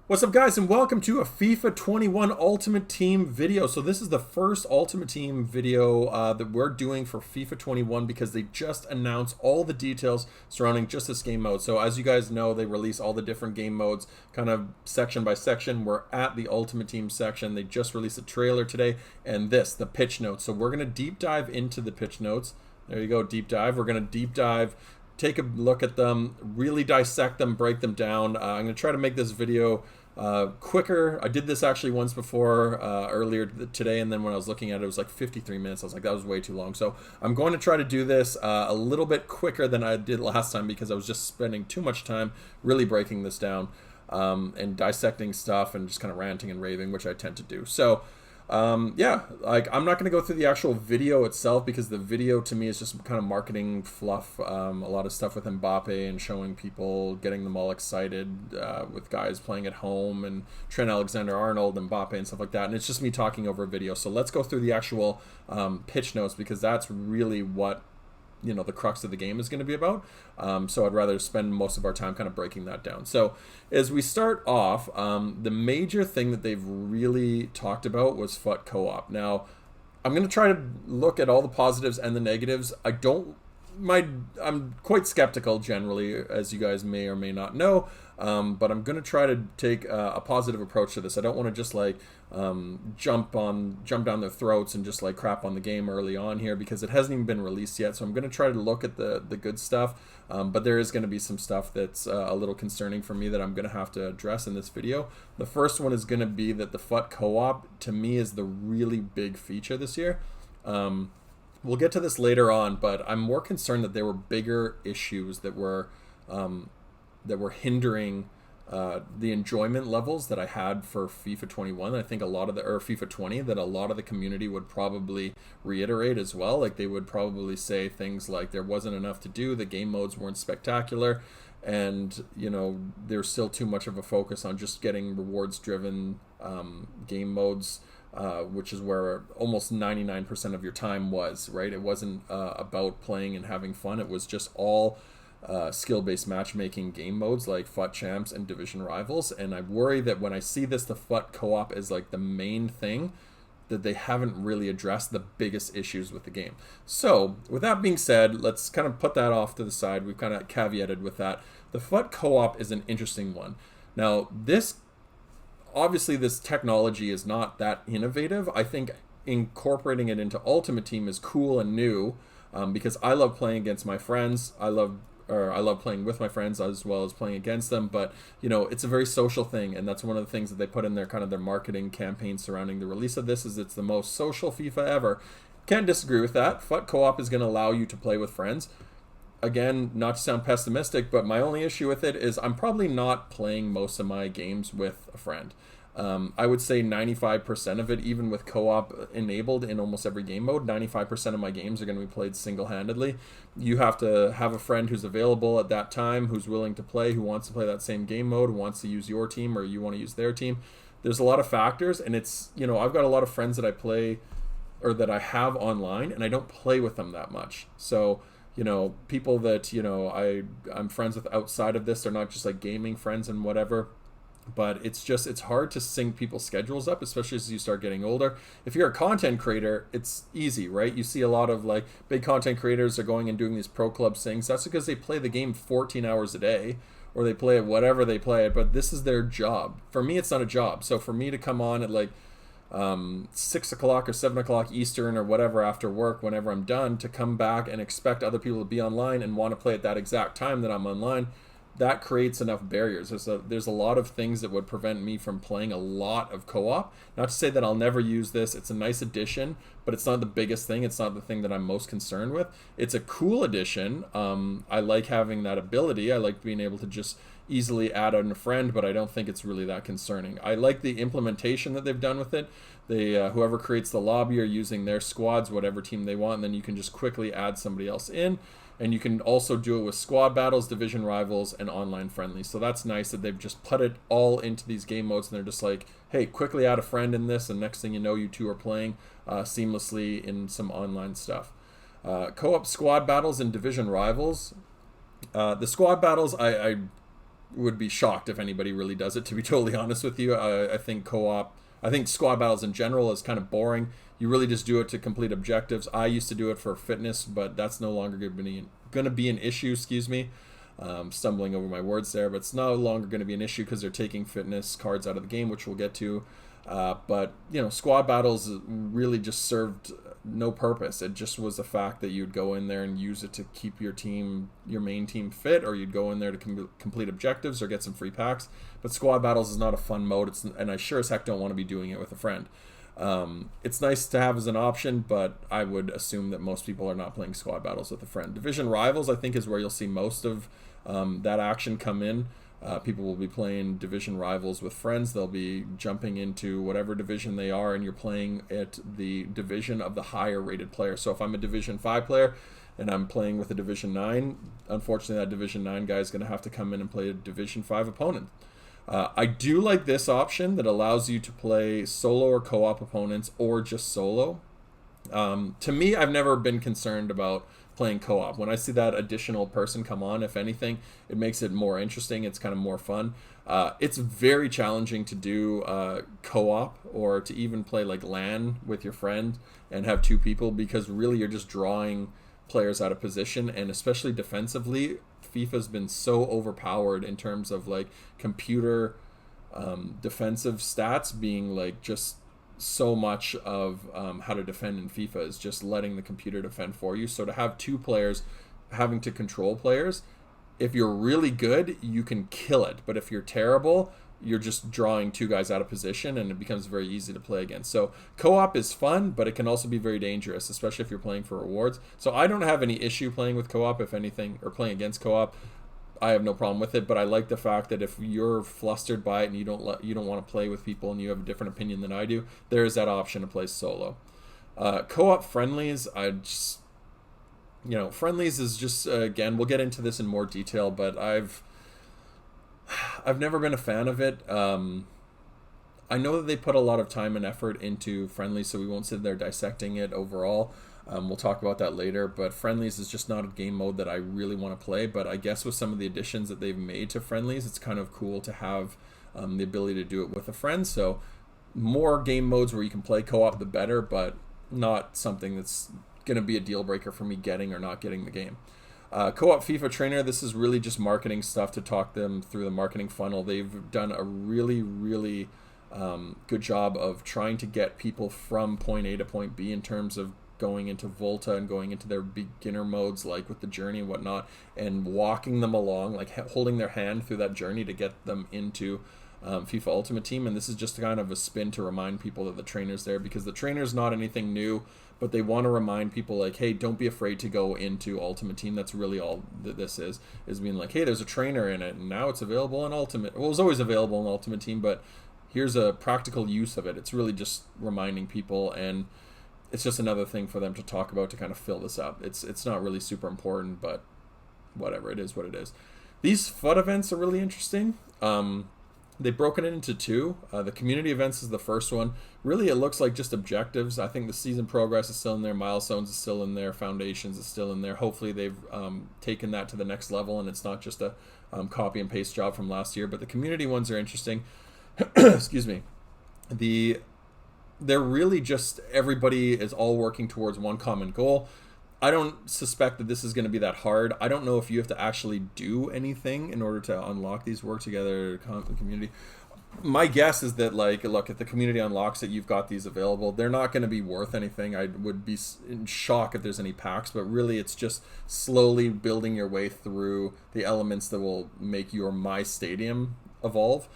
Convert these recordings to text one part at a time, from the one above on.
What's up, guys, and welcome to a FIFA 21 Ultimate Team video. So this is the first Ultimate Team video that we're doing for FIFA 21 because they just announced all the details surrounding just this game mode. So as you guys know, they release all the different game modes kind of section by section. We're at the Ultimate Team section. They just released a trailer today, and the pitch notes. So we're going to deep dive into the pitch notes. There you go, deep dive. We're going to deep dive, take a look at them, really dissect them, break them down. I'm going to try to make this video quicker. I did this actually once before earlier today, and then when I was looking at it, it was like 53 minutes. I was like, that was way too long. So I'm going to try to do this a little bit quicker than I did last time because I was just spending too much time really breaking this down and dissecting stuff and just kind of ranting and raving, which I tend to do. So yeah, like I'm not going to go through the actual video itself because the video to me is just kind of marketing fluff, a lot of stuff with Mbappe and showing people, getting them all excited with guys playing at home and Trent Alexander-Arnold, Mbappe and stuff like that, and it's just me talking over a video. So let's go through the actual pitch notes because that's really what the crux of the game is going to be about. So I'd rather spend most of our time kind of breaking that down. So as we start off, the major thing that they've really talked about was FUT co-op. Now, I'm going to try to look at all the positives and the negatives. I'm quite skeptical generally, as you guys may or may not know, but I'm going to try to take a positive approach to this. I don't want to just like jump down their throats and just like crap on the game early on here because it hasn't even been released yet. So I'm going to try to look at the good stuff, but there is going to be some stuff that's a little concerning for me that I'm going to have to address in this video. The first one is going to be that the FUT co-op to me is the really big feature this year. We'll get to this later on, but I'm more concerned that there were bigger issues that were hindering the enjoyment levels that I had for FIFA 21. I think FIFA 20 that a lot of the community would probably reiterate as well. Like they would probably say things like there wasn't enough to do, the game modes weren't spectacular, and there's still too much of a focus on just getting rewards driven game modes. Which is where almost 99% of your time was, right? It wasn't about playing and having fun. It was just all skill-based matchmaking game modes like FUT Champs and Division Rivals. And I worry that when I see this, the FUT co-op is like the main thing, that they haven't really addressed the biggest issues with the game. So with that being said, let's kind of put that off to the side. We've kind of caveated with that. The FUT co-op is an interesting one. Now, obviously, this technology is not that innovative. I think incorporating it into Ultimate Team is cool and new because I love playing against my friends. I love playing with my friends as well as playing against them. But it's a very social thing, and that's one of the things that they put in their marketing campaign surrounding the release of this. Is it's the most social FIFA ever. Can't disagree with that. FUT co-op is going to allow you to play with friends. Again, not to sound pessimistic, but my only issue with it is I'm probably not playing most of my games with a friend. I would say 95% of it, even with co-op enabled in almost every game mode, 95% of my games are going to be played single-handedly. You have to have a friend who's available at that time, who's willing to play, who wants to play that same game mode, who wants to use your team or you want to use their team. There's a lot of factors, and it's, I've got a lot of friends that I play or that I have online, and I don't play with them that much. So people that I'm friends with outside of this, they're not just like gaming friends and whatever, but it's hard to sync people's schedules up, especially as you start getting older. If you're a content creator, it's easy, right? You see a lot of like big content creators are going and doing these pro club things. That's because they play the game 14 hours a day, or they play it whatever they play it, but this is their job. For me, it's not a job. So for me to come on at like 6 o'clock or 7 o'clock Eastern or whatever after work, whenever I'm done, to come back and expect other people to be online and want to play at that exact time that I'm online, that creates enough barriers. There's a lot of things that would prevent me from playing a lot of co-op. Not to say that I'll never use this. It's a nice addition, but it's not the biggest thing. It's not the thing that I'm most concerned with. It's a cool addition. I like having that ability. I like being able to just easily add on a friend, but I don't think it's really that concerning. I like the implementation that they've done with it. Whoever creates the lobby are using their squads, whatever team they want, and then you can just quickly add somebody else in. And you can also do it with squad battles, division rivals, and online friendlies. So that's nice that they've just put it all into these game modes, and they're just like, hey, quickly add a friend in this, and next thing you know, you two are playing seamlessly in some online stuff. Co-op squad battles and division rivals. The squad battles, I would be shocked if anybody really does it, to be totally honest with you. I think I think squad battles in general is kind of boring. You really just do it to complete objectives. I used to do it for fitness, but that's no longer going to be an issue, excuse me. Stumbling over my words there, but it's no longer going to be an issue because they're taking fitness cards out of the game, which we'll get to. But, squad battles really just served no purpose. It just was the fact that you'd go in there and use it to keep your main team fit, or you'd go in there to complete objectives or get some free packs. But squad battles is not a fun mode, and I sure as heck don't want to be doing it with a friend. It's nice to have as an option, but I would assume that most people are not playing squad battles with a friend. Division rivals, I think, is where you'll see most of that action come in. People will be playing division rivals with friends. They'll be jumping into whatever division they are, and you're playing at the division of the higher rated player. So if I'm a Division 5 player and I'm playing with a Division 9, unfortunately that Division 9 guy is going to have to come in and play a Division 5 opponent. I do like this option that allows you to play solo or co-op opponents, or just solo. To me, I've never been concerned about playing co-op. When I see that additional person come on, if anything, it makes it more interesting. It's kind of more fun. It's very challenging to do co-op, or to even play like LAN with your friend and have two people, because really you're just drawing players out of position, and especially defensively, FIFA's been so overpowered in terms of like computer defensive stats being like just so much of how to defend in FIFA is just letting the computer defend for you. So to have two players having to control players, if you're really good, you can kill it. But if you're terrible, you're just drawing two guys out of position, and it becomes very easy to play against. So co-op is fun, but it can also be very dangerous, especially if you're playing for rewards. So I don't have any issue playing with co-op, if anything, or playing against co-op. I have no problem with it, but I like the fact that if you're flustered by it and you don't want to play with people and you have a different opinion than I do, there is that option to play solo. Co-op friendlies, friendlies is just, again, we'll get into this in more detail, but I've never been a fan of it. I know that they put a lot of time and effort into friendlies, so we won't sit there dissecting it overall. We'll talk about that later, but friendlies is just not a game mode that I really want to play. But I guess with some of the additions that they've made to friendlies, it's kind of cool to have the ability to do it with a friend. So more game modes where you can play co-op, the better, but not something that's going to be a deal breaker for me getting or not getting the game. Co-op FIFA Trainer, this is really just marketing stuff to talk them through the marketing funnel. They've done a really, really good job of trying to get people from point A to point B in terms of going into Volta and going into their beginner modes, like with the journey and whatnot, and walking them along, like holding their hand through that journey to get them into FIFA Ultimate Team. And this is just kind of a spin to remind people that the trainer's there, because the trainer's not anything new, but they want to remind people like, hey, don't be afraid to go into Ultimate Team. That's really all that this is being like, hey, there's a trainer in it, and now it's available in Ultimate. Well, it was always available in Ultimate Team, but here's a practical use of it. It's really just reminding people, and it's just another thing for them to talk about to kind of fill this up. It's not really super important, but whatever, it is what it is. These FUT events are really interesting. They've broken it into two. The community events is the first one. Really, it looks like just objectives. I think the season progress is still in there, milestones is still in there, foundations is still in there. Hopefully they've taken that to the next level, and it's not just a copy and paste job from last year. But the community ones are interesting. Excuse me. They're really just, everybody is all working towards one common goal. I don't suspect that this is going to be that hard. I don't know if you have to actually do anything in order to unlock these work together community. My guess is that, like, look, if the community unlocks it, you've got these available. They're not going to be worth anything. I would be in shock if there's any packs, but really it's just slowly building your way through the elements that will make your My Stadium evolve.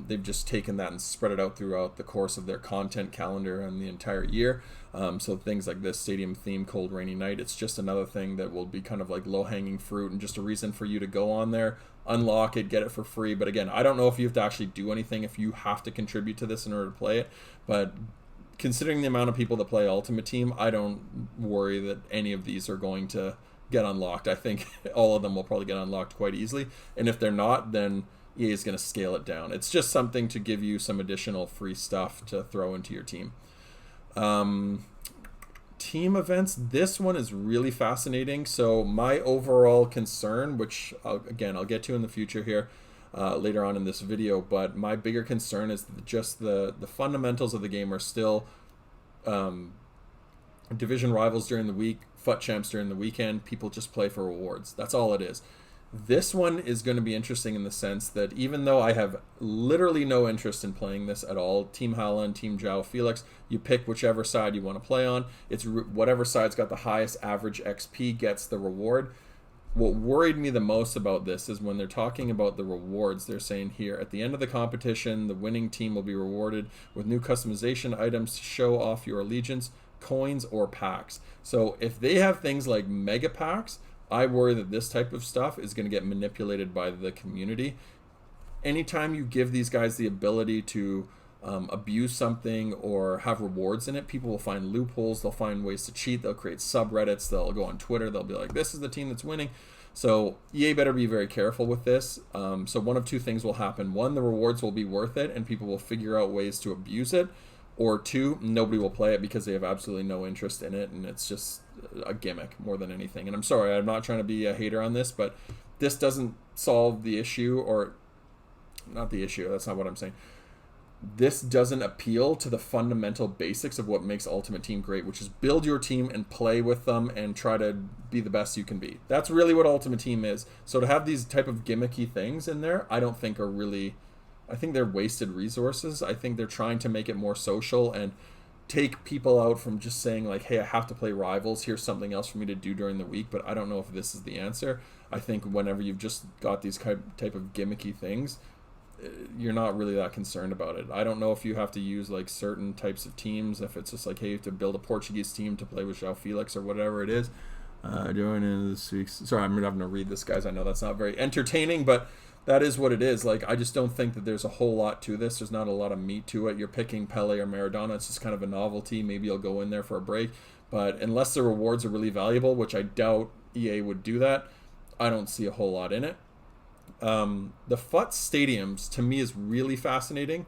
They've just taken that and spread it out throughout the course of their content calendar and the entire year. So things like this stadium theme, cold rainy night, it's just another thing that will be kind of like low-hanging fruit and just a reason for you to go on there, unlock it, get it for free. But again, I don't know if you have to actually do anything, if you have to contribute to this in order to play it. But considering the amount of people that play Ultimate Team, I don't worry that any of these are going to get unlocked. I think all of them will probably get unlocked quite easily. And if they're not, then EA is going to scale it down. It's just something to give you some additional free stuff to throw into your team. Team events, this one is really fascinating. So my overall concern, which I'll get to in the future here, later on in this video. But my bigger concern is just the fundamentals of the game are still division rivals during the week, FUT champs during the weekend. People just play for rewards. That's all it is. This one is going to be interesting in the sense that even though I have literally no interest in playing this at all, Team Haaland, Team João Felix, you pick whichever side you want to play on. It's whatever side's got the highest average XP gets the reward. What worried me the most about this is when they're talking about the rewards, they're saying here, at the end of the competition, the winning team will be rewarded with new customization items to show off your allegiance, coins, or packs. So if they have things like mega packs, I worry that this type of stuff is going to get manipulated by the community. Anytime you give these guys the ability to abuse something or have rewards in it, people will find loopholes, they'll find ways to cheat, they'll create subreddits, they'll go on Twitter, they'll be like, this is the team that's winning. So EA better be very careful with this. So one of two things will happen. One, the rewards will be worth it and people will figure out ways to abuse it. Or two, nobody will play it because they have absolutely no interest in it and it's just a gimmick more than anything. And I'm sorry, I'm not trying to be a hater on this, but this doesn't solve the issue, or not the issue, that's not what I'm saying. This doesn't appeal to the fundamental basics of what makes Ultimate Team great, which is build your team and play with them and try to be the best you can be. That's really what Ultimate Team is. So to have these type of gimmicky things in there, I don't think are really... I think they're wasted resources. I think they're trying to make it more social and take people out from just saying like, hey, I have to play Rivals. Here's something else for me to do during the week. But I don't know if this is the answer. I think whenever you've just got these type of gimmicky things, you're not really that concerned about it. I don't know if you have to use like certain types of teams. If it's just like, hey, you have to build a Portuguese team to play with João Felix or whatever it is. Doing in this week's... Sorry, I'm having to read this, guys. I know that's not very entertaining, but... that is what it is. Like, I just don't think that there's a whole lot to this. There's not a lot of meat to it. You're picking Pele or Maradona. It's just kind of a novelty. Maybe you'll go in there for a break. But unless the rewards are really valuable, which I doubt EA would do that, I don't see a whole lot in it. The FUT stadiums, to me, is really fascinating.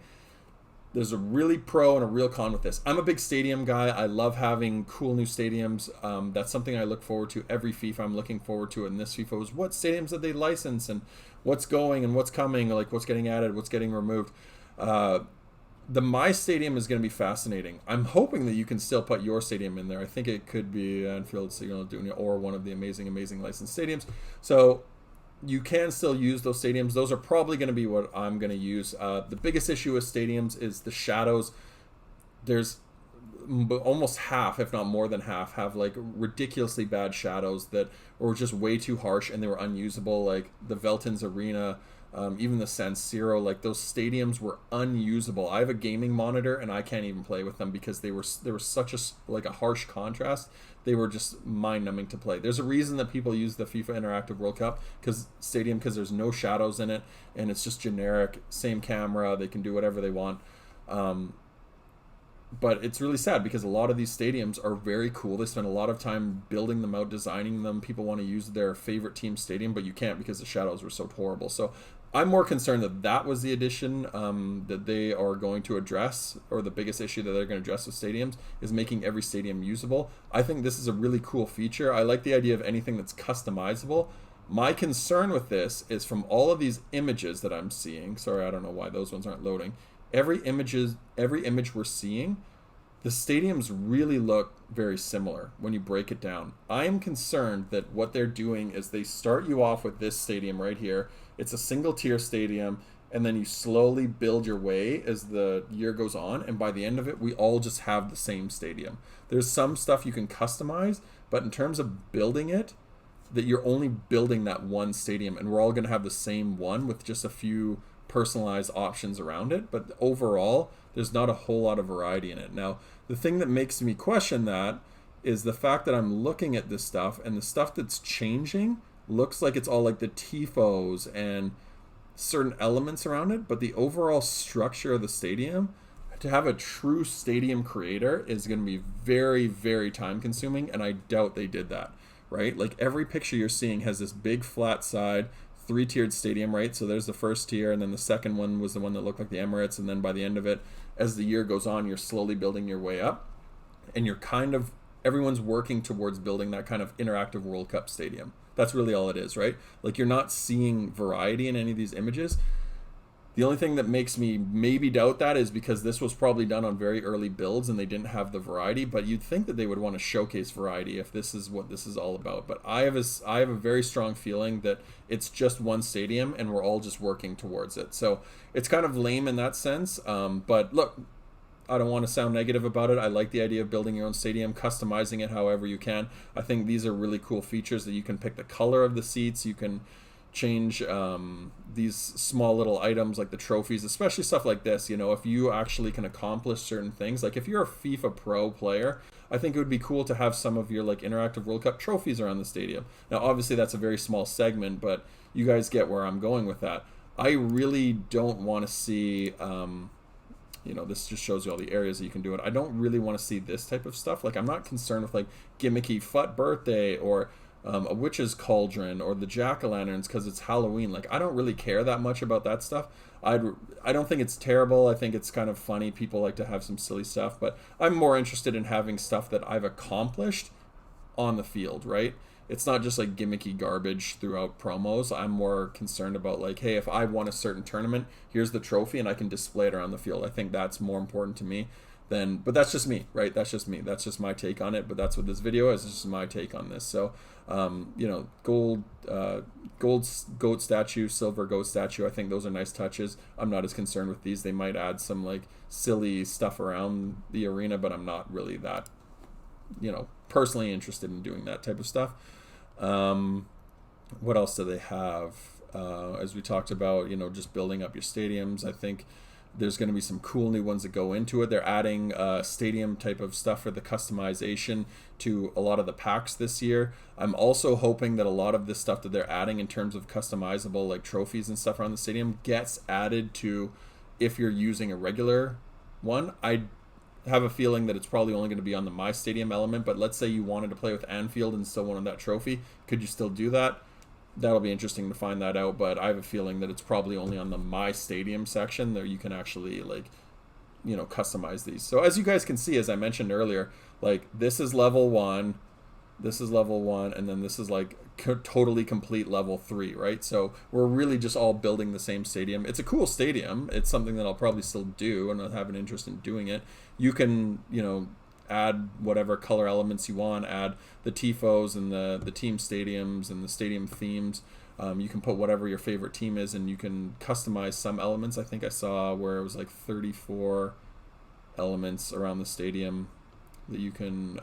There's a really pro and a real con with this. I'm a big stadium guy. I love having cool new stadiums. That's something I look forward to every FIFA. I'm looking forward to it. And this FIFA was what stadiums did they license and what's going and what's coming, like what's getting added, what's getting removed. The My Stadium is going to be fascinating. I'm hoping that you can still put your stadium in there. I think it could be Anfield, Signal Iduna, or one of the amazing licensed stadiums. So you can still use those stadiums. Those are probably going to be what I'm going to use. The biggest issue with stadiums is the shadows. There's almost half, if not more than half, have like ridiculously bad shadows that were just way too harsh and they were unusable. Like the Veltins Arena, even the San Siro, like those stadiums were unusable. I have a gaming monitor and I can't even play with them because they were such a harsh contrast. They were just mind-numbing to play. There's a reason that people use the FIFA Interactive World Cup because there's no shadows in it and it's just generic, same camera. They can do whatever they want. But it's really sad because a lot of these stadiums are very cool. They spend a lot of time building them out, designing them. People want to use their favorite team stadium, but you can't because the shadows were so horrible. So I'm more concerned that was the addition that they are going to address, or the biggest issue that they're going to address with stadiums is making every stadium usable. I think this is a really cool feature. I like the idea of anything that's customizable. My concern with this is from all of these images that I'm seeing, sorry, I don't know why those ones aren't loading, every image we're seeing, the stadiums really look very similar when you break it down. I am concerned that what they're doing is they start you off with this stadium right here. It's a single tier stadium, and then you slowly build your way as the year goes on, and by the end of it, we all just have the same stadium. There's some stuff you can customize, but in terms of building it, that you're only building that one stadium, and we're all going to have the same one with just a few personalized options around it. But overall, there's not a whole lot of variety in it. Now, the thing that makes me question that is the fact that I'm looking at this stuff, and the stuff that's changing looks like it's all like the tifos and certain elements around it, but the overall structure of the stadium, to have a true stadium creator, is going to be very, very time consuming, and I doubt they did that, right? Like every picture you're seeing has this big flat side, 3-tiered stadium, right? So there's the first tier, and then the second one was the one that looked like the Emirates, and then by the end of it, as the year goes on, you're slowly building your way up, and everyone's working towards building that kind of interactive World Cup stadium. That's really all it is, right? Like, you're not seeing variety in any of these images. The only thing that makes me maybe doubt that is because this was probably done on very early builds and they didn't have the variety, but you'd think that they would want to showcase variety if this is what this is all about. But I have a very strong feeling that it's just one stadium and we're all just working towards it. So it's kind of lame in that sense. But look, I don't want to sound negative about it. I like the idea of building your own stadium, customizing it however you can. I think these are really cool features that you can pick the color of the seats. You can change these small little items like the trophies, especially stuff like this. You know, if you actually can accomplish certain things, like if you're a FIFA Pro player, I think it would be cool to have some of your like interactive World Cup trophies around the stadium. Now, obviously that's a very small segment, but you guys get where I'm going with that. I really don't want to see you know, this just shows you all the areas that you can do it. I don't really want to see this type of stuff. Like, I'm not concerned with like gimmicky FUT birthday or a witch's cauldron or the jack-o'-lanterns because it's Halloween. Like, I don't really care that much about that stuff. I don't think it's terrible. I think it's kind of funny. People like to have some silly stuff, but I'm more interested in having stuff that I've accomplished on the field, right? It's not just like gimmicky garbage throughout promos. I'm more concerned about like, hey, if I won a certain tournament, here's the trophy and I can display it around the field. I think that's more important to me than, but that's just me, right? That's just me. That's just my take on it. But that's what this video is. This is my take on this. So, you know, gold goat statue, silver goat statue. I think those are nice touches. I'm not as concerned with these. They might add some like silly stuff around the arena, but I'm not really that, you know, personally interested in doing that type of stuff. What else do they have? As we talked about, you know, just building up your stadiums. I think there's going to be some cool new ones that go into it. They're adding stadium type of stuff for the customization to a lot of the packs this year. I'm also hoping that a lot of this stuff that they're adding in terms of customizable like trophies and stuff around the stadium gets added to if you're using a regular one. I have a feeling that it's probably only going to be on the My Stadium element, but let's say you wanted to play with Anfield and still wanted that trophy. Could you still do that? That'll be interesting to find that out, but I have a feeling that it's probably only on the My Stadium section that you can actually, like, you know, customize these. So as you guys can see, as I mentioned earlier, like, this is level 1, this is level 1, and then this is like totally complete level 3, right? So we're really just all building the same stadium. It's a cool stadium. It's something that I'll probably still do, and I'll have an interest in doing it. You can, you know, add whatever color elements you want, add the tifos and the team stadiums and the stadium themes. You can put whatever your favorite team is, and you can customize some elements. I think I saw where it was like 34 elements around the stadium that you can,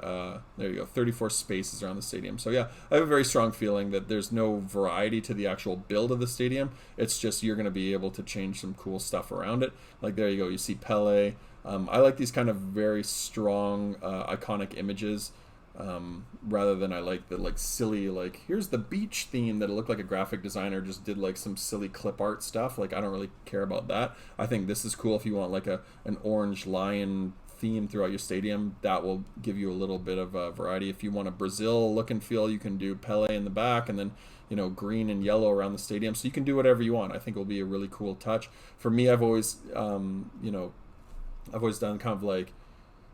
there you go, 34 spaces around the stadium. So yeah, I have a very strong feeling that there's no variety to the actual build of the stadium. It's just you're going to be able to change some cool stuff around it. Like, there you go, you see Pele. I like these kind of very strong, iconic images, rather than I like the like silly, like, here's the beach theme that it looked like a graphic designer just did like some silly clip art stuff. Like, I don't really care about that. I think this is cool if you want like an orange lion theme throughout your stadium. That will give you a little bit of variety. If you want a Brazil look and feel, you can do Pele in the back and then, you know, green and yellow around the stadium. So you can do whatever you want. I think it will be a really cool touch. For me, I've always, you know, I've always done kind of like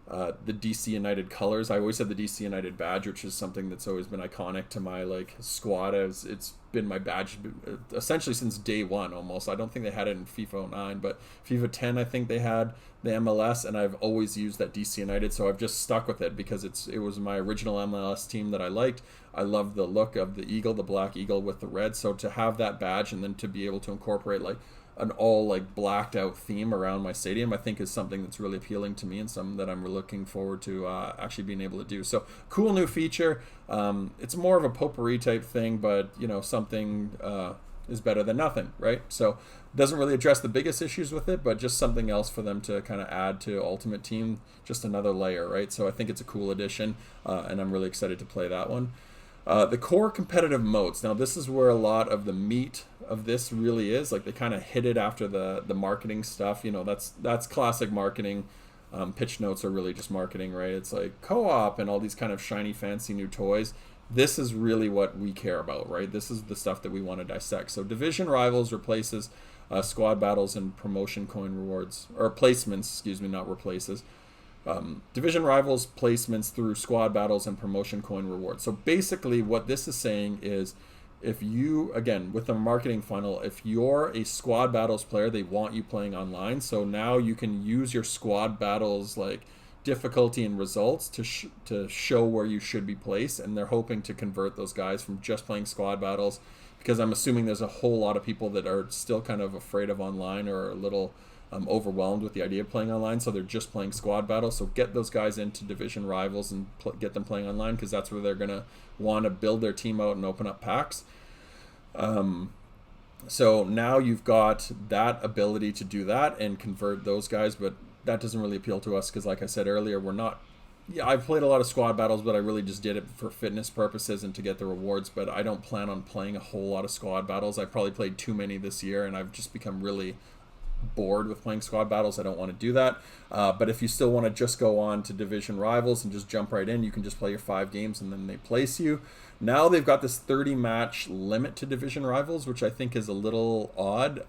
the DC United colors. I always had the DC United badge, which is something that's always been iconic to my like squad. As it's been my badge essentially since day one almost. I don't think they had it in FIFA 09, but FIFA 10 I think they had the MLS, and I've always used that DC United, so I've just stuck with it because it was my original MLS team that I liked. I love the look of the eagle, the black eagle with the red. So to have that badge and then to be able to incorporate like an all like blacked out theme around my stadium, I think is something that's really appealing to me and something that I'm looking forward to actually being able to do. So cool new feature. It's more of a potpourri type thing, but you know, something is better than nothing, right? So doesn't really address the biggest issues with it, but just something else for them to kind of add to Ultimate Team, just another layer, right? So I think it's a cool addition, and I'm really excited to play that one. The core competitive modes. Now this is where a lot of the meat of this really is. Like, they kind of hit it after the marketing stuff. You know, that's classic marketing. Pitch notes are really just marketing, right? It's like co-op and all these kind of shiny, fancy new toys. This is really what we care about, right? This is the stuff that we want to dissect. So Division Rivals replaces squad battles and promotion coin rewards, or placements, excuse me, not replaces. Division rivals placements through squad battles and promotion coin rewards. So basically what this is saying is, if you, again, with the marketing funnel, if you're a squad battles player, they want you playing online. So now you can use your squad battles like difficulty and results to show where you should be placed, and they're hoping to convert those guys from just playing squad battles, because I'm assuming there's a whole lot of people that are still kind of afraid of online or a little overwhelmed with the idea of playing online, so they're just playing squad battles. So get those guys into division rivals and get them playing online, because that's where they're going to want to build their team out and open up packs. So now you've got that ability to do that and convert those guys, but that doesn't really appeal to us because, like I said earlier, we're not... Yeah, I've played a lot of squad battles, but I really just did it for fitness purposes and to get the rewards, but I don't plan on playing a whole lot of squad battles. I've probably played too many this year, and I've just become really bored with playing squad battles. I don't want to do that. But if you still want to just go on to division rivals and just jump right in, you can just play your 5 games and then they place you. Now they've got this 30-match limit to division rivals, which I think is a little odd.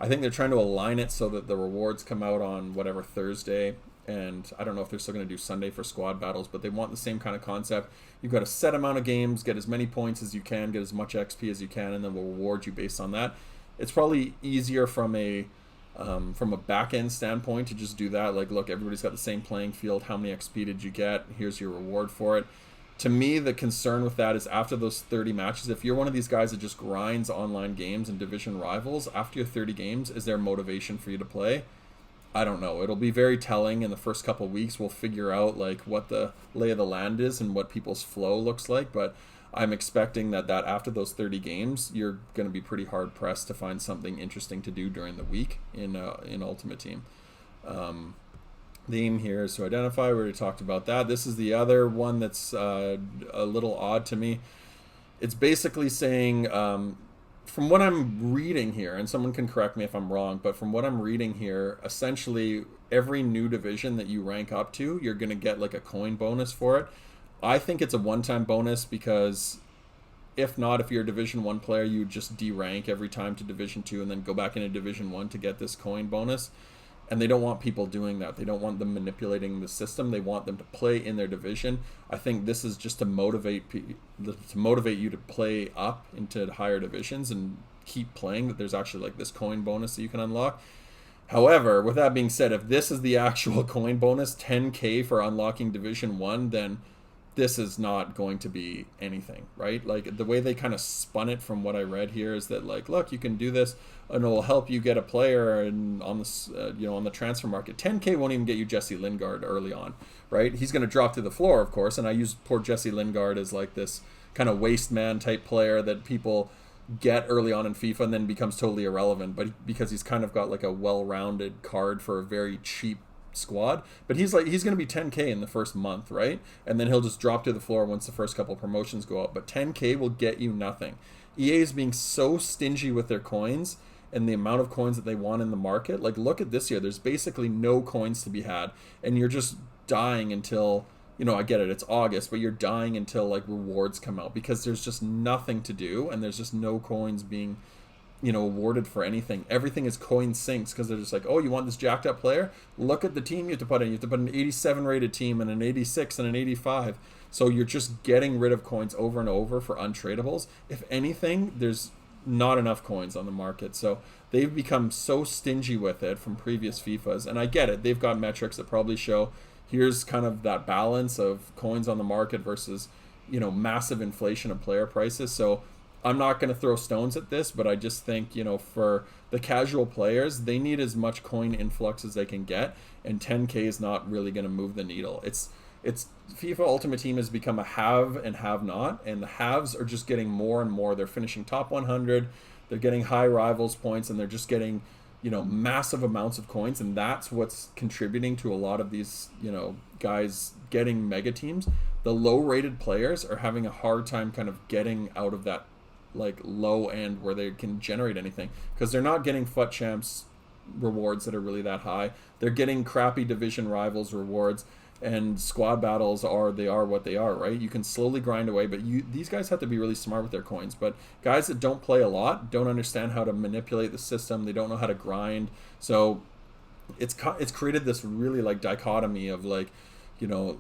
I think they're trying to align it so that the rewards come out on whatever Thursday, and I don't know if they're still going to do Sunday for squad battles, but they want the same kind of concept. You've got a set amount of games, get as many points as you can, get as much XP as you can, and then we'll reward you based on that. It's probably easier from a back-end standpoint to just do that. Like, look, everybody's got the same playing field. How many XP did you get? Here's your reward for it. To me, the concern with that is after those 30 matches, if you're one of these guys that just grinds online games and division rivals, after your 30 games, is there motivation for you to play? I don't know. It'll be very telling in the first couple of weeks. We'll figure out like what the lay of the land is and what people's flow looks like, but I'm expecting that after those 30 games, you're going to be pretty hard pressed to find something interesting to do during the week in Ultimate Team. The aim here is to identify. We already talked about that. This is the other one that's a little odd to me. It's basically saying, from what I'm reading here, and someone can correct me if I'm wrong, but from what I'm reading here, essentially every new division that you rank up to, you're going to get like a coin bonus for it. I think it's a one-time bonus because if not, if you're a Division 1 player, you would just derank every time to Division 2 and then go back into Division 1 to get this coin bonus. And they don't want people doing that. They don't want them manipulating the system. They want them to play in their division. I think this is just to motivate you to play up into higher divisions and keep playing, that there's actually like this coin bonus that you can unlock. However, with that being said, if this is the actual coin bonus, 10K for unlocking Division 1, then this is not going to be anything, right? Like the way they kind of spun it from what I read here is that like, look, you can do this and it will help you get a player and on this, on the transfer market. 10K won't even get you Jesse Lingard early on, right? He's going to drop to the floor, of course. And I use poor Jesse Lingard as like this kind of waste man type player that people get early on in FIFA and then becomes totally irrelevant, but because he's kind of got like a well-rounded card for a very cheap squad, but he's going to be 10K in the first month, right? And then he'll just drop to the floor once the first couple promotions go up. But 10K will get you nothing. EA is being so stingy with their coins and the amount of coins that they want in the market. Like, look at this year. There's basically no coins to be had, and you're just dying until, I get it, it's August, but you're dying until like rewards come out because there's just nothing to do and there's just no coins being awarded for anything. Everything is coin sinks because they're just like, oh, you want this jacked up player? Look at the team you have to put in. You have to put an 87 rated team and an 86 and an 85. So you're just getting rid of coins over and over for untradables. If anything, there's not enough coins on the market. So they've become so stingy with it from previous FIFAs. And I get it. They've got metrics that probably show here's kind of that balance of coins on the market versus, massive inflation of player prices. So I'm not going to throw stones at this, but I just think, for the casual players, they need as much coin influx as they can get, and 10K is not really going to move the needle. It's FIFA Ultimate Team has become a have and have not, and the haves are just getting more and more. They're finishing top 100, they're getting high rivals points, and they're just getting, massive amounts of coins, and that's what's contributing to a lot of these, guys getting mega teams. The low-rated players are having a hard time kind of getting out of that like low end where they can generate anything because they're not getting FUT champs rewards that are really that high. They're getting crappy division rivals rewards, and squad battles are what they are, right? You can slowly grind away, but these guys have to be really smart with their coins. But guys that don't play a lot don't understand how to manipulate the system. They don't know how to grind. So it's created this really like dichotomy of like, you know,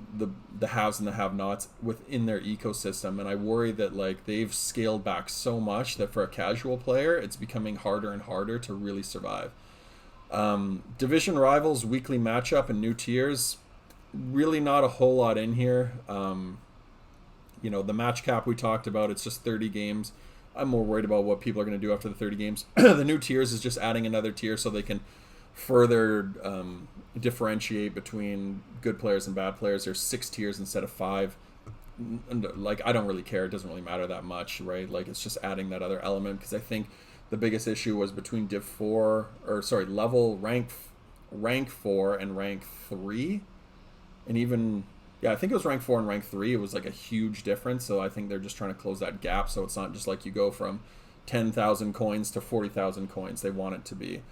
the haves and the have-nots within their ecosystem, and I worry that like they've scaled back so much that for a casual player it's becoming harder and harder to really survive. Division rivals, weekly matchup, and new tiers, really not a whole lot in here. You know, the match cap we talked about, it's just 30 games. I'm more worried about what people are going to do after the 30 games. The new tiers is just adding another tier so they can further differentiate between good players and bad players. There's 6 tiers instead of 5. Like, I don't really care. It doesn't really matter that much, right? Like, it's just adding that other element, because I think the biggest issue was between Div 4, or sorry, level rank 4 and rank 3. And even, yeah, I think it was rank 4 and rank 3. It was like a huge difference. So I think they're just trying to close that gap. So it's not just like you go from 10,000 coins to 40,000 coins. They want it to be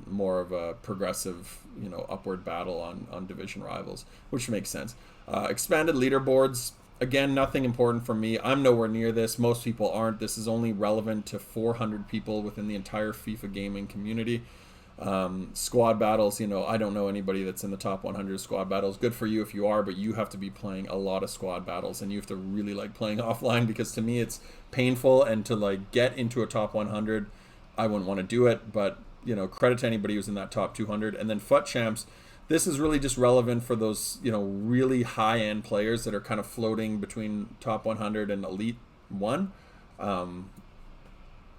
more of a progressive, you know, upward battle on division rivals, which makes sense. Expanded leaderboards, again, nothing important for me. I'm nowhere near this. Most people aren't. This is only relevant to 400 people within the entire FIFA gaming community. Squad battles, you know, I don't know anybody that's in the top 100 squad battles. Good for you if you are, but you have to be playing a lot of squad battles, and you have to really like playing offline, because to me it's painful, and to like get into a top 100, I wouldn't want to do it. But you know, credit to anybody who's in that top 200. And then FUT Champs, this is really just relevant for those, you know, really high-end players that are kind of floating between top 100 and Elite 1.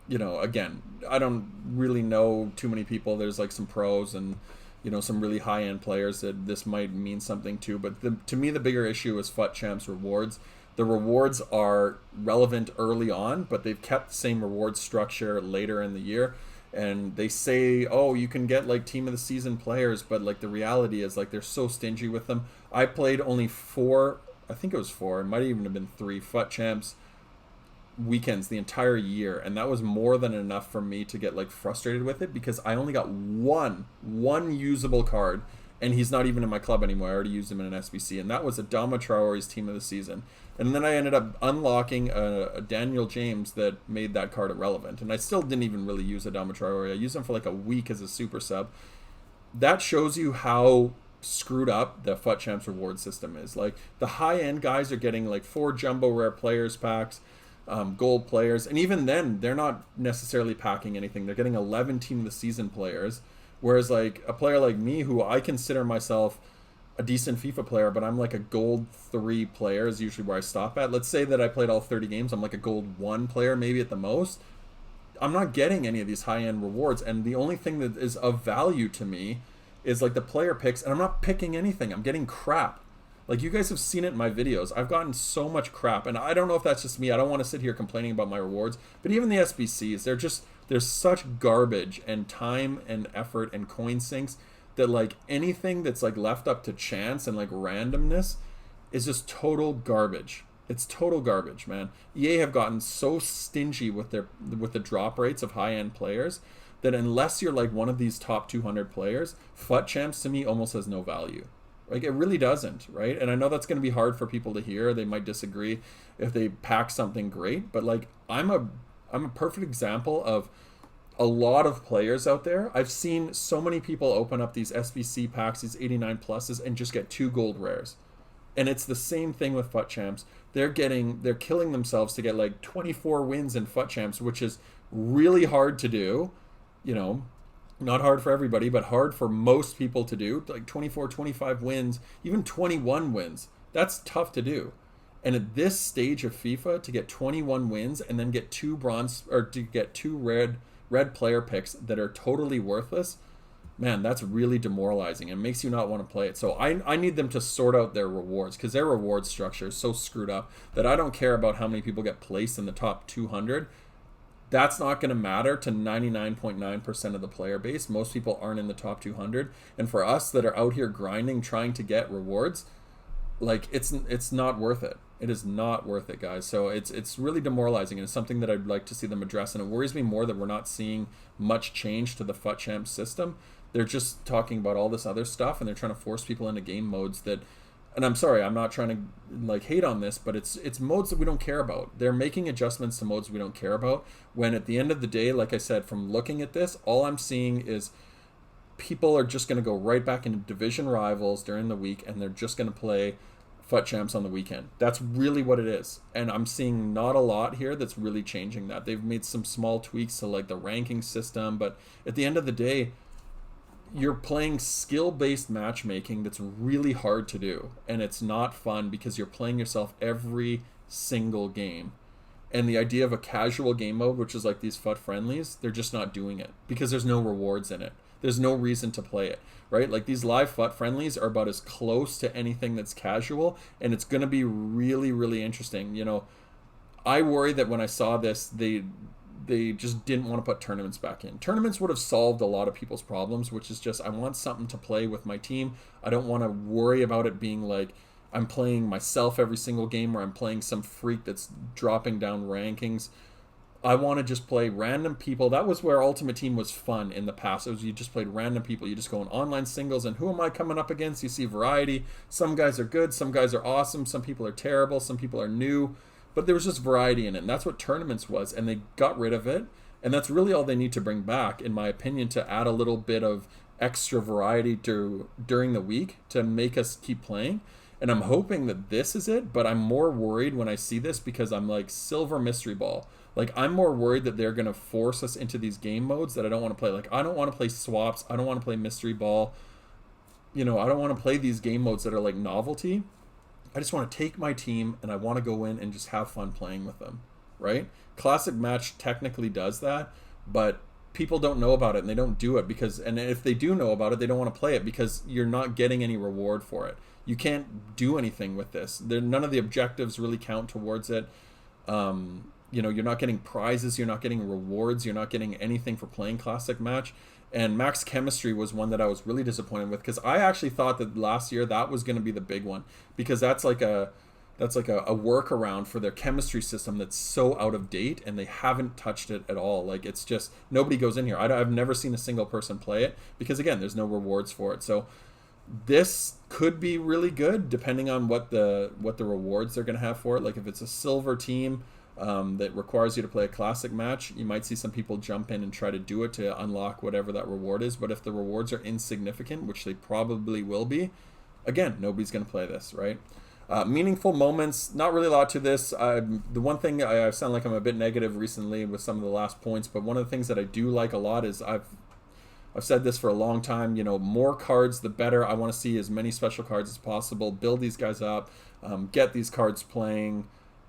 You know, again, I don't really know too many people. There's like some pros and, you know, some really high-end players that this might mean something to. But to me, the bigger issue is FUT Champs rewards. The rewards are relevant early on, but they've kept the same reward structure later in the year. And they say, oh, you can get like team of the season players, but like the reality is like they're so stingy with them. I played only 4, I think it was 4, it might even have been 3 FUT Champs weekends the entire year, and that was more than enough for me to get like frustrated with it, because I only got one usable card, and he's not even in my club anymore. I already used him in an SBC, and that was Adama Traore's team of the season. And then I ended up unlocking a Daniel James that made that card irrelevant. And I still didn't even really use Adama Traore. I used him for like a week as a super sub. That shows you how screwed up the FUT Champs reward system is. Like, the high-end guys are getting like 4 jumbo rare players packs, gold players. And even then, they're not necessarily packing anything. They're getting 11 team of the season players. Whereas like a player like me, who I consider myself a decent FIFA player, but I'm like a gold 3 player is usually where I stop at. Let's say that I played all 30 games. I'm like a gold 1 player, maybe at the most. I'm not getting any of these high-end rewards, and the only thing that is of value to me is like the player picks, and I'm not picking anything. I'm getting crap. Like, you guys have seen it in my videos. I've gotten so much crap, and I don't know if that's just me. I don't want to sit here complaining about my rewards, but even the SBCs, there's such garbage and time and effort and coin sinks that like anything that's like left up to chance and like randomness is just total garbage. It's total garbage, man. EA have gotten so stingy with the drop rates of high-end players that unless you're like one of these top 200 players, FUT Champs to me almost has no value. Like, it really doesn't, right? And I know that's going to be hard for people to hear. They might disagree if they pack something great, but like I'm a perfect example of a lot of players out there. I've seen so many people open up these SBC packs, these 89 pluses, and just get 2 gold rares. And it's the same thing with FUT Champs. They're killing themselves to get like 24 wins in FUT Champs, which is really hard to do. You know, not hard for everybody, but hard for most people to do. Like 24, 25 wins, even 21 wins. That's tough to do. And at this stage of FIFA, to get 21 wins and then get 2 bronze, or to get 2 red player picks that are totally worthless, man, that's really demoralizing and makes you not want to play it. So I need them to sort out their rewards, because their reward structure is so screwed up that I don't care about how many people get placed in the top 200. That's not going to matter to 99.9% of the player base. Most people aren't in the top 200. And for us that are out here grinding, trying to get rewards, like, it's not worth it. It is not worth it, guys. So it's really demoralizing, and it's something that I'd like to see them address. And it worries me more that we're not seeing much change to the FUT Champs system. They're just talking about all this other stuff, and they're trying to force people into game modes that, and I'm sorry, I'm not trying to like hate on this, but it's modes that we don't care about. They're making adjustments to modes we don't care about, when at the end of the day, like I said, from looking at this, all I'm seeing is people are just going to go right back into division rivals during the week, and they're just going to play FUT champs on the weekend. That's really what it is. And I'm seeing not a lot here that's really changing that. They've made some small tweaks to like the ranking system, but at the end of the day, you're playing skill-based matchmaking that's really hard to do, and it's not fun because you're playing yourself every single game. And the idea of a casual game mode, which is like these FUT friendlies, they're just not doing it because there's no rewards in it. There's no reason to play it, right? Like these live FUT friendlies are about as close to anything that's casual, and it's going to be really, really interesting. You know, I worry that when I saw this, they just didn't want to put tournaments back in. Tournaments would have solved a lot of people's problems, which is just, I want something to play with my team. I don't want to worry about it being like I'm playing myself every single game, or I'm playing some freak that's dropping down rankings. I want to just play random people. That was where Ultimate Team was fun in the past. It was you just played random people. You just go in online singles, and who am I coming up against? You see variety. Some guys are good. Some guys are awesome. Some people are terrible. Some people are new. But there was just variety in it, and that's what tournaments was, and they got rid of it. And that's really all they need to bring back, in my opinion, to add a little bit of extra variety during the week to make us keep playing. And I'm hoping that this is it, but I'm more worried when I see this because I'm like, Silver Mystery Ball. Like, I'm more worried that they're going to force us into these game modes that I don't want to play. Like, I don't want to play swaps. I don't want to play Mystery Ball. You know, I don't want to play these game modes that are like novelty. I just want to take my team and I want to go in and just have fun playing with them, right? Classic Match technically does that, but people don't know about it and they don't do it because, and if they do know about it, they don't want to play it because you're not getting any reward for it. You can't do anything with this. None of the objectives really count towards it. You know, you're not getting prizes, you're not getting rewards, you're not getting anything for playing Classic Match. And Max Chemistry was one that I was really disappointed with because I actually thought that last year that was going to be the big one because that's like a workaround for their chemistry system that's so out of date, and they haven't touched it at all. Like, it's just, nobody goes in here. I've never seen a single person play it because, again, there's no rewards for it. So this could be really good depending on what the rewards they're going to have for it. Like, if it's a silver team that requires you to play a classic match, you might see some people jump in and try to do it to unlock whatever that reward is. But if the rewards are insignificant, which they probably will be, again, nobody's going to play this, right? Meaningful moments, not really a lot to this. The one thing, I sound like I'm a bit negative recently with some of the last points, but one of the things that I do like a lot is I've said this for a long time, you know, more cards, the better. I want to see as many special cards as possible, build these guys up, get these cards playing,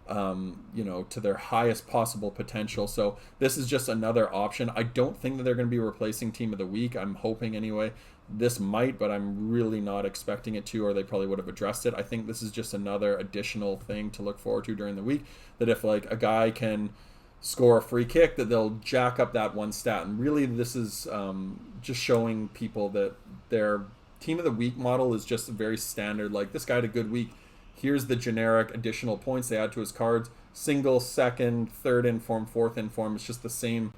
you know, to their highest possible potential. So this is just another option. I don't think that they're going to be replacing Team of the Week. I'm hoping anyway. This might, but I'm really not expecting it to, or they probably would have addressed it. I think this is just another additional thing to look forward to during the week, that if like a guy can score a free kick, that they'll jack up that one stat. And really this is just showing people that their Team of the Week model is just very standard. Like, this guy had a good week. Here's the generic additional points they add to his cards. Single, second, third inform, fourth inform. It's just the same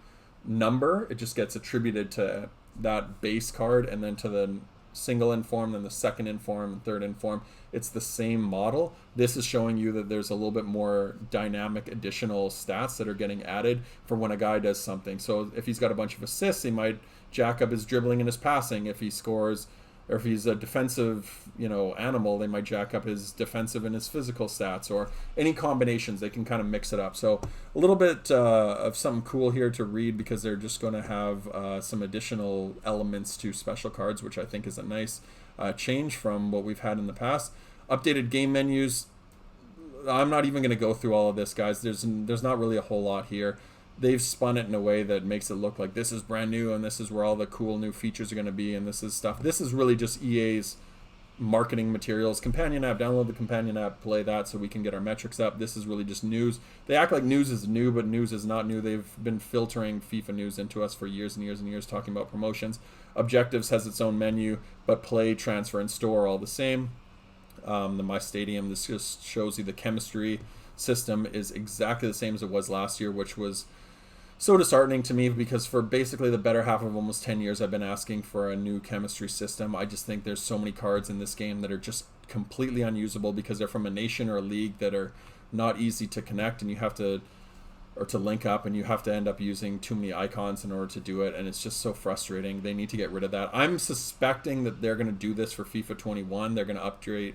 number. It just gets attributed to that base card, and then to the single inform, then the second inform, and third inform. It's the same model. This is showing you that there's a little bit more dynamic additional stats that are getting added for when a guy does something. So if he's got a bunch of assists, he might jack up his dribbling and his passing. If he scores, or if he's a defensive, you know, animal, they might jack up his defensive and his physical stats, or any combinations. They can kind of mix it up. So a little bit of something cool here to read, because they're just going to have some additional elements to special cards, which I think is a nice change from what we've had in the past. Updated game menus. I'm not even going to go through all of this, guys. There's not really a whole lot here. They've spun it in a way that makes it look like this is brand new and this is where all the cool new features are going to be, and this is stuff. This is really just EA's marketing materials. Companion app, download the companion app, play that so we can get our metrics up. This is really just news. They act like news is new, but news is not new. They've been filtering FIFA news into us for years and years and years, talking about promotions. Objectives has its own menu, but play, transfer, and store are all the same. The My Stadium, this just shows you the chemistry system is exactly the same as it was last year, which was so disheartening to me, because for basically the better half of almost 10 years I've been asking for a new chemistry system. I just think there's so many cards in this game that are just completely unusable because they're from a nation or a league that are not easy to connect, and you have to or to link up, and you have to end up using too many icons in order to do it, and it's just so frustrating. They need to get rid of that. I'm suspecting that they're going to do this for FIFA 21. They're going to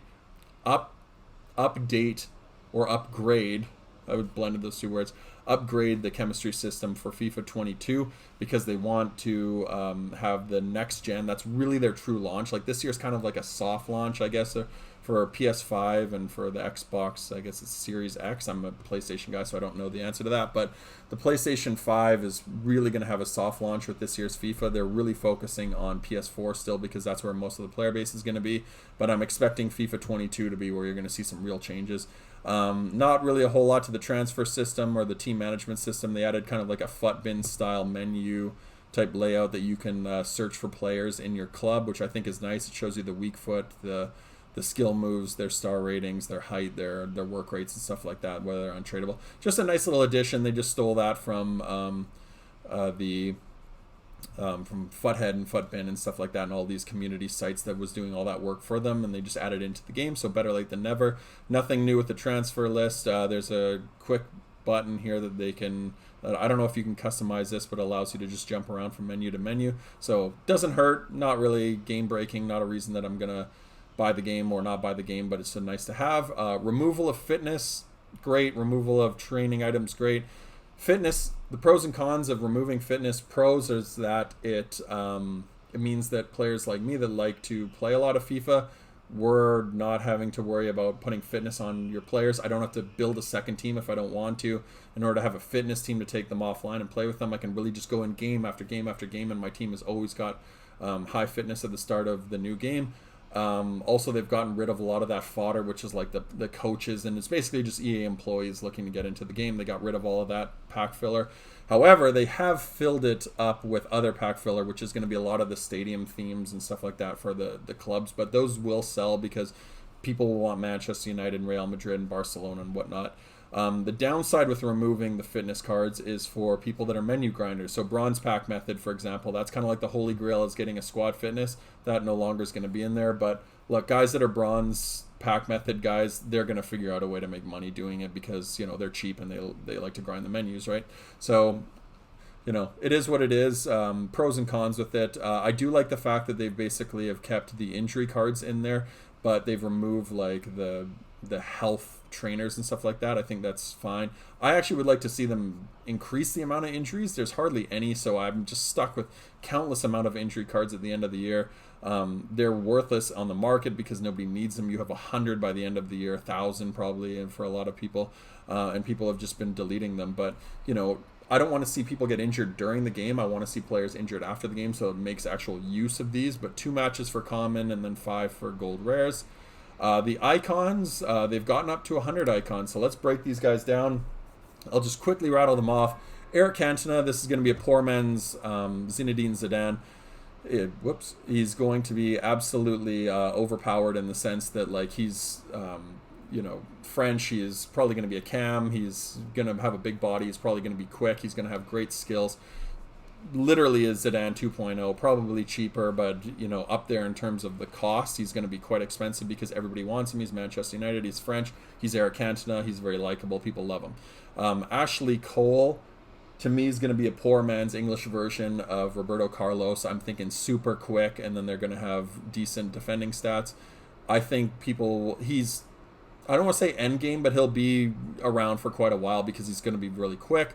update or upgrade. I would blended those two words. Upgrade the chemistry system for FIFA 22 because they want to have the next gen. That's really their true launch. Like this year's kind of like a soft launch, I guess, for PS5 and for the Xbox. I guess it's Series X. I'm a PlayStation guy, so I don't know the answer to that. But the PlayStation 5 is really going to have a soft launch with this year's FIFA. They're really focusing on PS4 still because that's where most of the player base is going to be. But I'm expecting FIFA 22 to be where you're going to see some real changes. Not really a whole lot to the transfer system or the team management system. They added kind of like a FUTBIN style menu type layout that you can search for players in your club, which I think is nice. It shows you the weak foot, the skill moves, their star ratings, their height, their work rates and stuff like that, whether they're untradeable. Just a nice little addition. They just stole that from Futhead and FUTBIN and stuff like that, and all these community sites that was doing all that work for them, and they just added into the game. So better late than never. Nothing new with the transfer list. There's a quick button here that they can. I don't know if you can customize this, but it allows you to just jump around from menu to menu. So doesn't hurt. Not really game breaking. Not a reason that I'm gonna buy the game or not buy the game, but it's so nice to have. Removal of fitness, great. Removal of training items, great. Fitness, the pros and cons of removing fitness. Pros is that it means that players like me that like to play a lot of FIFA, we're not having to worry about putting fitness on your players. I don't have to build a second team if I don't want to. In order to have a fitness team to take them offline and play with them, I can really just go in game after game after game, and my team has always got high fitness at the start of the new game. Also, they've gotten rid of a lot of that fodder, which is like the coaches, and it's basically just EA employees looking to get into the game. They got rid of all of that pack filler. However, they have filled it up with other pack filler, which is going to be a lot of the stadium themes and stuff like that for the clubs. But those will sell because people will want Manchester United and Real Madrid and Barcelona and whatnot. The downside with removing the fitness cards is for people that are menu grinders. So bronze pack method, for example, that's kind of like the holy grail is getting a squad fitness. That no longer is going to be in there. But look, guys that are bronze pack method guys, they're going to figure out a way to make money doing it because, you know, they're cheap and they like to grind the menus, right? So, you know, it is what it is. Pros and cons with it. I do like the fact that they basically have kept the injury cards in there, but they've removed like the health trainers and stuff like that. I think that's fine. I actually would like to see them increase the amount of injuries. There's hardly any, so I'm just stuck with countless amount of injury cards at the end of the year. They're worthless on the market because nobody needs them. You have 100 by the end of the year, 1,000 probably, and for a lot of people, and people have just been deleting them. But, you know, I don't want to see people get injured during the game. I want to see players injured after the game, so it makes actual use of these. But 2 matches for common and then 5 for gold rares. The icons, they've gotten up to 100 icons, so let's break these guys down. I'll just quickly rattle them off. Eric Cantona, this is going to be a poor man's Zinedine Zidane. He's going to be absolutely overpowered in the sense that, like, he's, French. He is probably going to be a cam. He's going to have a big body. He's probably going to be quick. He's going to have great skills. Literally is Zidane 2.0, probably cheaper, but, you know, up there in terms of the cost. He's going to be quite expensive because everybody wants him. He's Manchester United. He's French. He's Eric Cantona. He's very likable. People love him. Ashley Cole, to me, is going to be a poor man's English version of Roberto Carlos. I'm thinking super quick, and then they're going to have decent defending stats. I think I don't want to say end game, but he'll be around for quite a while because he's going to be really quick.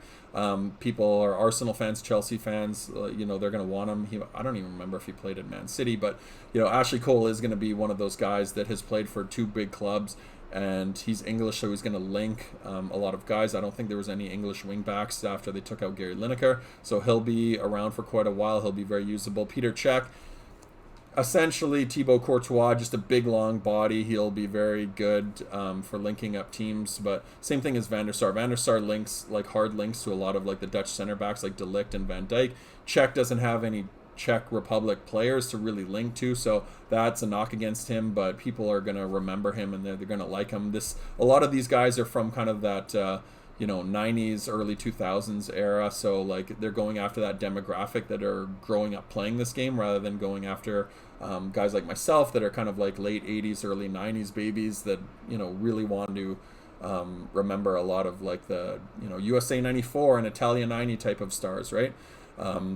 People are Arsenal fans, Chelsea fans, they're going to want him. I don't even remember if he played at Man City, but, Ashley Cole is going to be one of those guys that has played for 2 big clubs, and he's English, so he's going to link a lot of guys. I don't think there was any English wing backs after they took out Gary Lineker, so he'll be around for quite a while. He'll be very usable. Peter Cech, essentially Thibaut Courtois, just a big long body. He'll be very good for linking up teams, but same thing as Van der Sar. Van der Sar links, like hard links to a lot of like the Dutch center backs like De Ligt and Van Dijk. Czech doesn't have any Czech Republic players to really link to, so that's a knock against him, but people are going to remember him and they're going to like him. A lot of these guys are from kind of that 90s, early 2000s era, so like they're going after that demographic that are growing up playing this game rather than going after guys like myself that are kind of like late 80s, early 90s babies that really want to remember a lot of like the USA 94 and Italia 90 type of stars, right?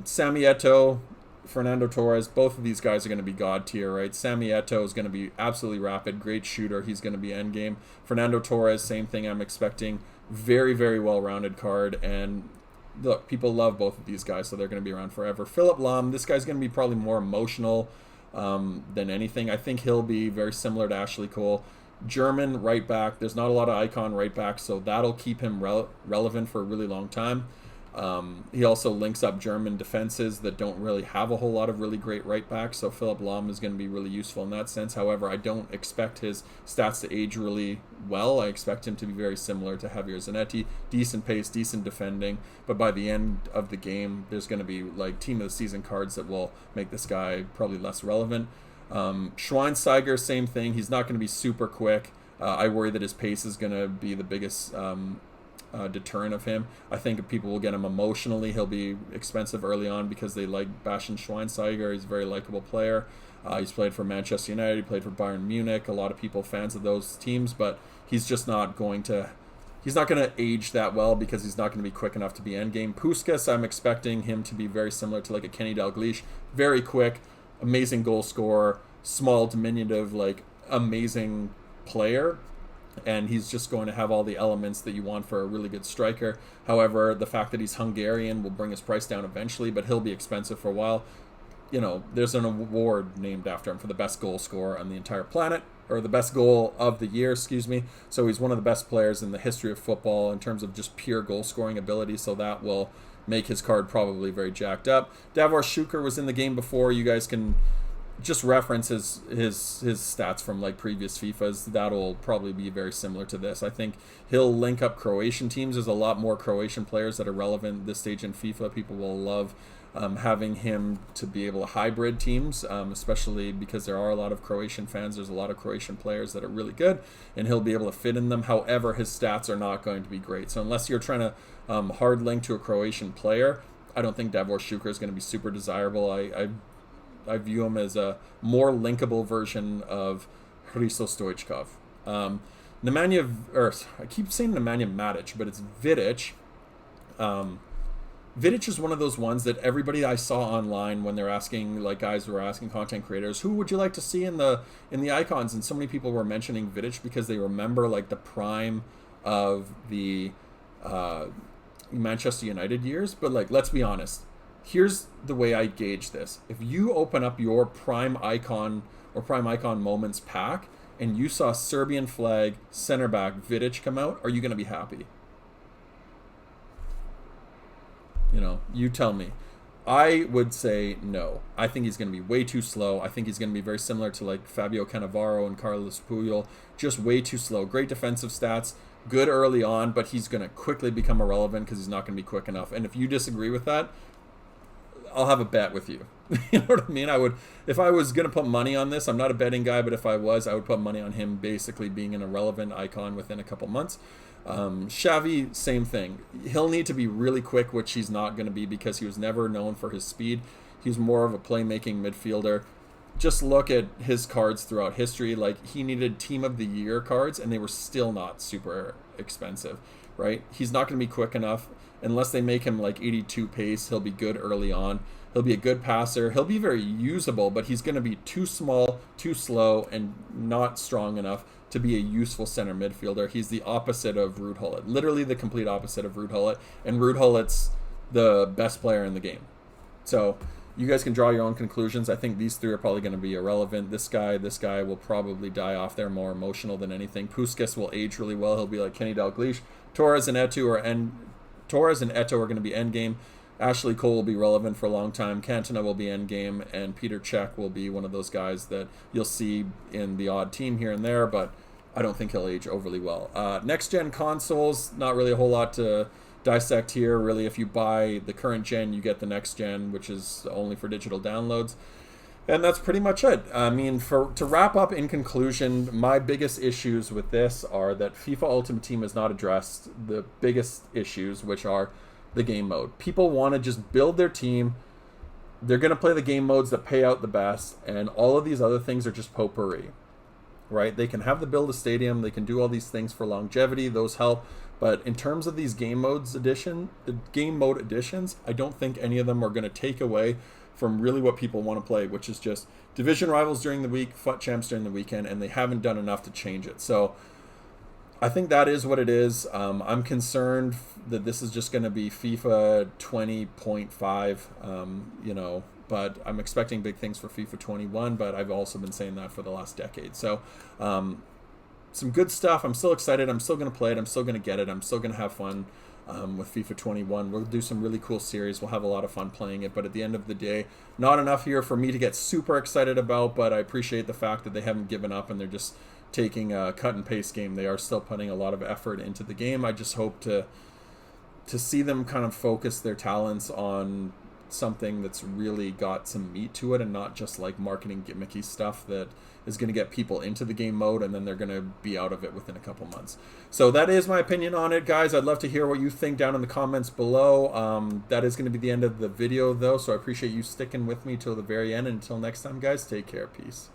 Sammy Eto'o, Fernando Torres, both of these guys are going to be god tier, right? Sammy Eto'o is going to be absolutely rapid, great shooter. He's going to be end game. Fernando Torres, same thing I'm expecting. Very, very well-rounded card. And look, people love both of these guys, so they're going to be around forever. Philip Lahm, this guy's going to be probably more emotional than anything. I think he'll be very similar to Ashley Cole. German right back. There's not a lot of icon right backs, so that'll keep him relevant for a really long time. He also links up German defenses that don't really have a whole lot of really great right backs, so Philip Lahm is going to be really useful in that sense. However, I don't expect his stats to age really well. I expect him to be very similar to Javier Zanetti. Decent pace, decent defending, but by the end of the game, there's going to be like team of the season cards that will make this guy probably less relevant. Schweinsteiger, same thing. He's not going to be super quick. I worry that his pace is going to be the biggest deterrent of him. I think people will get him emotionally. He'll be expensive early on because they like Bastian Schweinsteiger. He's a very likable player. He's played for Manchester United. He played for Bayern Munich. A lot of people fans of those teams, but he's just not going to. He's not going to age that well because he's not going to be quick enough to be endgame. Puskas, I'm expecting him to be very similar to like a Kenny Dalglish. Very quick, amazing goal scorer, small, diminutive, like amazing player. And he's just going to have all the elements that you want for a really good striker. However, the fact that he's Hungarian will bring his price down eventually, but he'll be expensive for a while. There's an award named after him for the best goal scorer on the entire planet, or the best goal of the year, excuse me. So he's one of the best players in the history of football in terms of just pure goal scoring ability, so that will make his card probably very jacked up. Davor Šuker was in the game before. You guys can just reference his stats from like previous FIFAs. That'll probably be very similar to this. I think he'll link up Croatian teams. There's a lot more Croatian players that are relevant this stage in FIFA. People will love having him to be able to hybrid teams, especially because there are a lot of Croatian fans. There's a lot of Croatian players that are really good, and he'll be able to fit in them. However, his stats are not going to be great. So unless you're trying to hard link to a Croatian player, I don't think Davor Šuker is going to be super desirable. I view him as a more linkable version of Hristo Stoichkov. I keep saying Nemanja Matic, but it's Vidic. Vidic is one of those ones that everybody I saw online when they're asking, like guys who are asking content creators, who would you like to see in the icons? And so many people were mentioning Vidic because they remember like the prime of the Manchester United years. But like, let's be honest. Here's the way I gauge this. If you open up your Prime Icon or Prime Icon Moments pack and you saw Serbian flag center back Vidic come out, are you going to be happy? You tell me. I would say no. I think he's going to be way too slow. I think he's going to be very similar to like Fabio Cannavaro and Carlos Puyol. Just way too slow. Great defensive stats. Good early on, but he's going to quickly become irrelevant because he's not going to be quick enough. And if you disagree with that, I'll have a bet with you. You know what I mean? If I was going to put money on this, I'm not a betting guy, but if I was, I would put money on him basically being an irrelevant icon within a couple months. Xavi, same thing. He'll need to be really quick, which he's not going to be because he was never known for his speed. He's more of a playmaking midfielder. Just look at his cards throughout history. Like, he needed Team of the Year cards, and they were still not super expensive, right? He's not going to be quick enough. Unless they make him like 82 pace, he'll be good early on. He'll be a good passer. He'll be very usable, but he's going to be too small, too slow, and not strong enough to be a useful center midfielder. He's the opposite of Ruud Gullit. Literally the complete opposite of Ruud Gullit. And Ruud Gullit's the best player in the game. So you guys can draw your own conclusions. I think these three are probably going to be irrelevant. This guy will probably die off. They're more emotional than anything. Puskas will age really well. He'll be like Kenny Dalglish. Torres and Eto'o are going to be endgame. Ashley Cole will be relevant for a long time. Cantona will be endgame, and Peter Cech will be one of those guys that you'll see in the odd team here and there, but I don't think he'll age overly well. Next-gen consoles, not really a whole lot to dissect here. Really, if you buy the current gen, you get the next gen, which is only for digital downloads. And that's pretty much it. I mean, to wrap up in conclusion, my biggest issues with this are that FIFA Ultimate Team has not addressed the biggest issues, which are the game mode. People want to just build their team. They're going to play the game modes that pay out the best, and all of these other things are just potpourri. right? They can have the build a stadium, they can do all these things for longevity, those help. But in terms of these the game mode additions, I don't think any of them are going to take away from really what people want to play, which is just division rivals during the week, FUT champs during the weekend, and they haven't done enough to change it. So I think that is what it is. I'm concerned that this is just going to be FIFA 20.5, but I'm expecting big things for FIFA 21, but I've also been saying that for the last decade. So some good stuff. I'm still excited. I'm still going to play it. I'm still going to get it. I'm still going to have fun with FIFA 21. We'll do some really cool series. We'll have a lot of fun playing it, but at the end of the day, not enough here for me to get super excited about, but I appreciate the fact that they haven't given up and they're just taking a cut and paste game. They are still putting a lot of effort into the game. I just hope to see them kind of focus their talents on something that's really got some meat to it and not just like marketing gimmicky stuff that is going to get people into the game mode and then they're going to be out of it within a couple months. So that is my opinion on it, guys. I'd love to hear what you think down in the comments below. That is going to be the end of the video though, so I appreciate you sticking with me till the very end. Until next time, guys, take care. Peace.